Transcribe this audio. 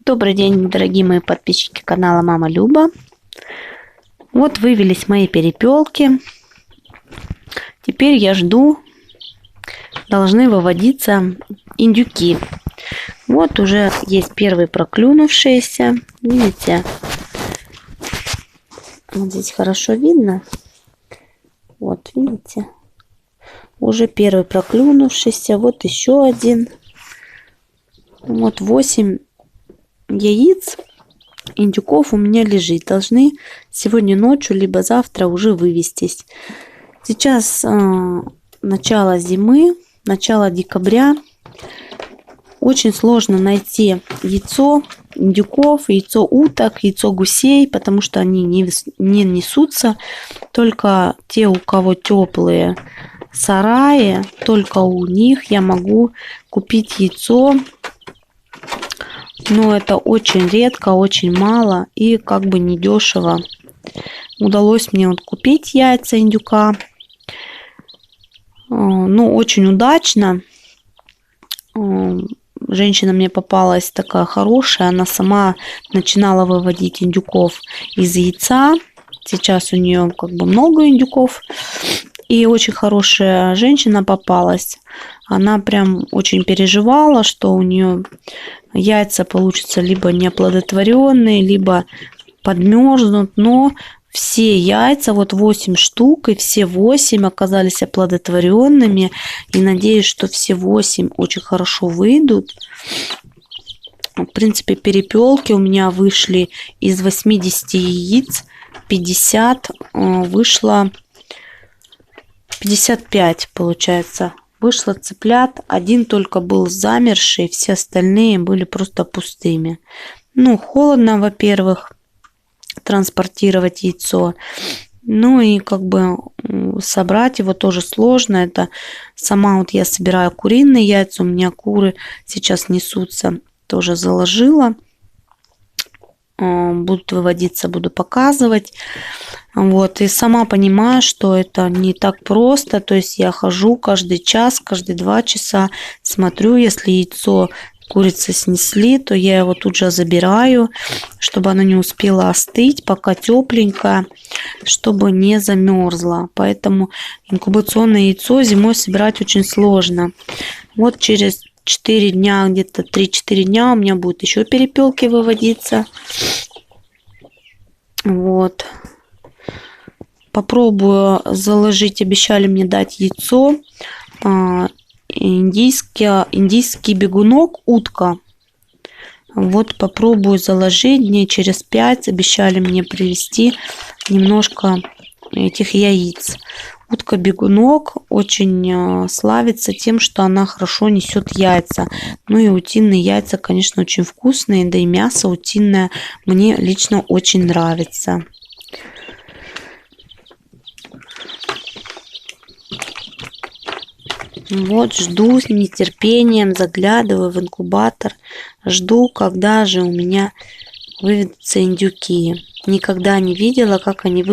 Добрый день, дорогие мои подписчики канала Мама Люба. Вот вывелись мои перепелки. Теперь я жду, должны выводиться индюки. Вот уже есть первые проклюнувшиеся. Видите? Вот здесь хорошо видно. Вот, видите? Уже первый проклюнувшийся. Вот еще один. Вот 8 яиц индюков у меня лежит. Должны сегодня ночью, либо завтра уже вывестись. Сейчас начало зимы, начало декабря. Очень сложно найти яйцо индюков, яйцо уток, яйцо гусей, потому что они не несутся. Только те, у кого теплые сараи, только у них я могу купить яйцо. Но это очень редко, очень мало и как бы недешево. Удалось мне вот купить яйца индюка. Ну, очень удачно. Женщина мне попалась такая хорошая. Она сама начинала выводить индюков из яйца. Сейчас у нее как бы много индюков. И очень хорошая женщина попалась. Она прям очень переживала, что у нее яйца получатся либо неоплодотворенные, либо подмерзнут. Но все яйца, вот 8 штук, и все 8 оказались оплодотворенными. И надеюсь, что все 8 очень хорошо выйдут. В принципе, перепелки у меня вышли из 80 яиц. 50 вышло 55, получается. Вышло цыплят. Один только был замерший, все остальные были просто пустыми. Ну, холодно, во-первых, транспортировать яйцо. Ну и как бы собрать его тоже сложно. Это сама вот я собираю куриные яйца. У меня куры сейчас несутся. Тоже заложила. Будут выводиться, буду показывать. Вот, и сама понимаю, что это не так просто. То есть я хожу каждый час, каждые 2 часа, смотрю, если яйцо курицы снесли, то я его тут же забираю, чтобы оно не успело остыть, пока тепленькое, чтобы не замерзло. Поэтому инкубационное яйцо зимой собирать очень сложно. Вот через 4 дня, где-то 3-4 дня у меня будут еще перепелки выводиться. Вот. Попробую заложить, обещали мне дать яйцо. Индийский бегунок, утка. Вот попробую заложить дней через 5. Обещали мне привезти немножко этих яиц. Утка-бегунок очень славится тем, что она хорошо несет яйца. Ну и утиные яйца, конечно, очень вкусные. Да и мясо утиное мне лично очень нравится. Вот жду с нетерпением, заглядываю в инкубатор. Жду, когда же у меня выведутся индюки. Никогда не видела, как они выглядят.